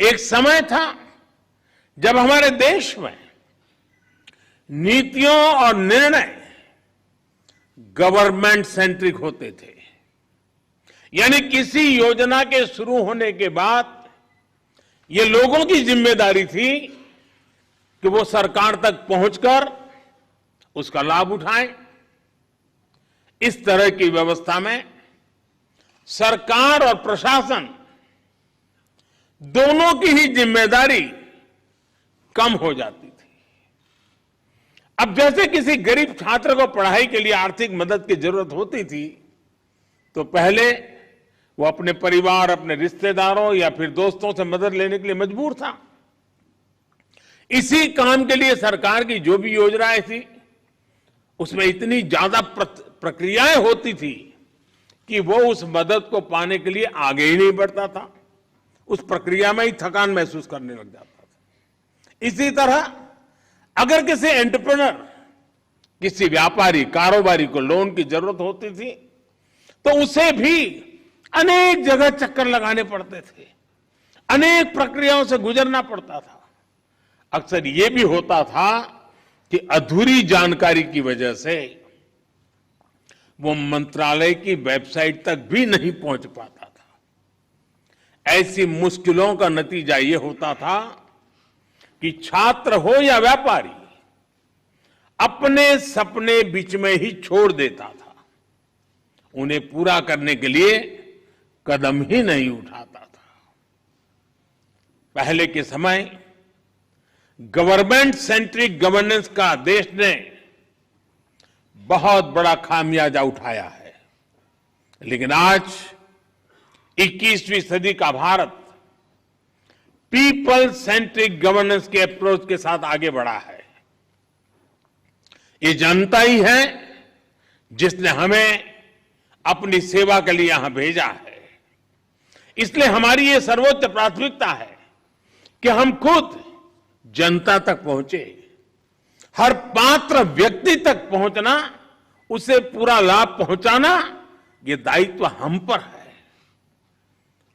एक समय था जब हमारे देश में नीतियों और निर्णय गवर्नमेंट सेंट्रिक होते थे, यानी किसी योजना के शुरू होने के बाद ये लोगों की जिम्मेदारी थी कि वो सरकार तक पहुंचकर उसका लाभ उठाएं। इस तरह की व्यवस्था में सरकार और प्रशासन दोनों की ही जिम्मेदारी कम हो जाती थी। अब जैसे किसी गरीब छात्र को पढ़ाई के लिए आर्थिक मदद की जरूरत होती थी, तो पहले वो अपने परिवार, अपने रिश्तेदारों या फिर दोस्तों से मदद लेने के लिए मजबूर था। इसी काम के लिए सरकार की जो भी योजनाएं थी, उसमें इतनी ज्यादा प्रक्रियाएं होती थी कि वो उस मदद को पाने के लिए आगे ही नहीं बढ़ता था। उस प्रक्रिया में ही थकान महसूस करने लग जाता था। इसी तरह अगर किसी एंटरप्रेन्योर, किसी व्यापारी, कारोबारी को लोन की जरूरत होती थी, तो उसे भी अनेक जगह चक्कर लगाने पड़ते थे, अनेक प्रक्रियाओं से गुजरना पड़ता था। अक्सर ये भी होता था कि अधूरी जानकारी की वजह से वो मंत्रालय की वेबसाइट तक भी नहीं पहुंच पाता था। ऐसी मुश्किलों का नतीजा ये होता था कि छात्र हो या व्यापारी अपने सपने बीच में ही छोड़ देता था, उन्हें पूरा करने के लिए कदम ही नहीं उठाता था। पहले के समय गवर्नमेंट सेंट्रिक गवर्नेंस का देश ने बहुत बड़ा खामियाजा उठाया है, लेकिन आज 21वीं सदी का भारत पीपल सेंट्रिक गवर्नेंस के अप्रोच के साथ आगे बढ़ा है। ये जनता ही है जिसने हमें अपनी सेवा के लिए यहां भेजा है। इसलिए हमारी ये सर्वोच्च प्राथमिकता है कि हम खुद जनता तक पहुंचे, हर पात्र व्यक्ति तक पहुंचना, उसे पूरा लाभ पहुंचाना, ये दायित्व हम पर है।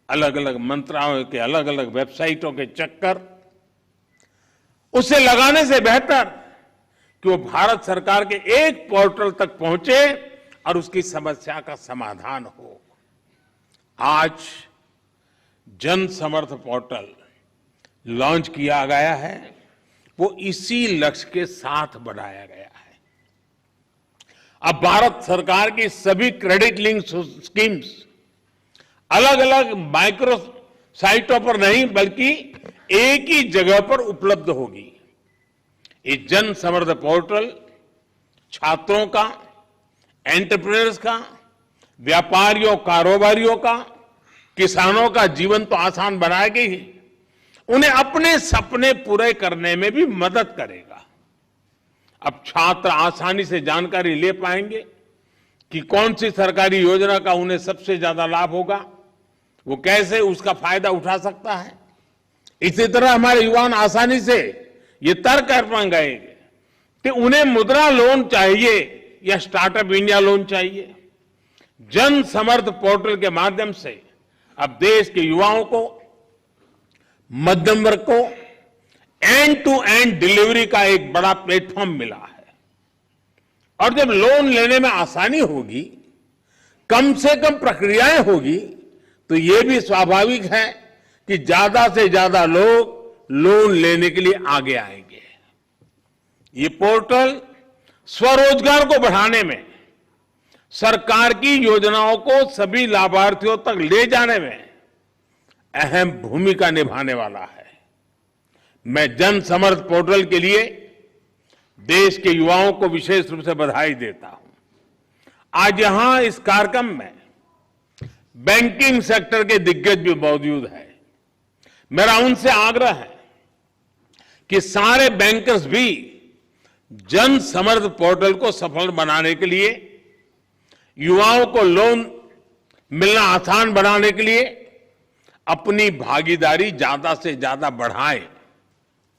अलग अलग मंत्रालयों के अलग अलग वेबसाइटों के चक्कर उसे लगाने से बेहतर कि वो भारत सरकार के एक पोर्टल तक पहुंचे और उसकी समस्या का समाधान हो। आज जन समर्थ पोर्टल लॉन्च किया गया है, वो इसी लक्ष्य के साथ बनाया गया है। अब भारत सरकार की सभी क्रेडिट लिंक स्कीम्स अलग अलग माइक्रो साइटों पर नहीं, बल्कि एक ही जगह पर उपलब्ध होगी। ये जन समर्थ पोर्टल छात्रों का, एंटरप्रेन्योर्स का, व्यापारियों, कारोबारियों का, किसानों का जीवन तो आसान बनाएगी ही, उन्हें अपने सपने पूरे करने में भी मदद करेगा। अब छात्र आसानी से जानकारी ले पाएंगे कि कौन सी सरकारी योजना का उन्हें सबसे ज्यादा लाभ होगा, वो कैसे उसका फायदा उठा सकता है। इसी तरह हमारे युवा आसानी से ये तय कर पाएंगे कि उन्हें मुद्रा लोन चाहिए या स्टार्टअप इंडिया लोन चाहिए। जन समर्थ पोर्टल के माध्यम से अब देश के युवाओं को, मध्यम वर्ग को एंड टू एंड डिलीवरी का एक बड़ा प्लेटफॉर्म मिला है। और जब लोन लेने में आसानी होगी, कम से कम प्रक्रियाएं होगी, तो यह भी स्वाभाविक है कि ज्यादा से ज्यादा लोग लोन लेने के लिए आगे आएंगे। ये पोर्टल स्वरोजगार को बढ़ाने में, सरकार की योजनाओं को सभी लाभार्थियों तक ले जाने में अहम भूमिका निभाने वाला है। मैं जन समर्थ पोर्टल के लिए देश के युवाओं को विशेष रूप से बधाई देता हूं। आज यहां इस कार्यक्रम में बैंकिंग सेक्टर के दिग्गज भी मौजूद हैं। मेरा उनसे आग्रह है कि सारे बैंकर्स भी जन समर्थ पोर्टल को सफल बनाने के लिए, युवाओं को लोन मिलना आसान बनाने के लिए अपनी भागीदारी ज्यादा से ज्यादा बढ़ाएं।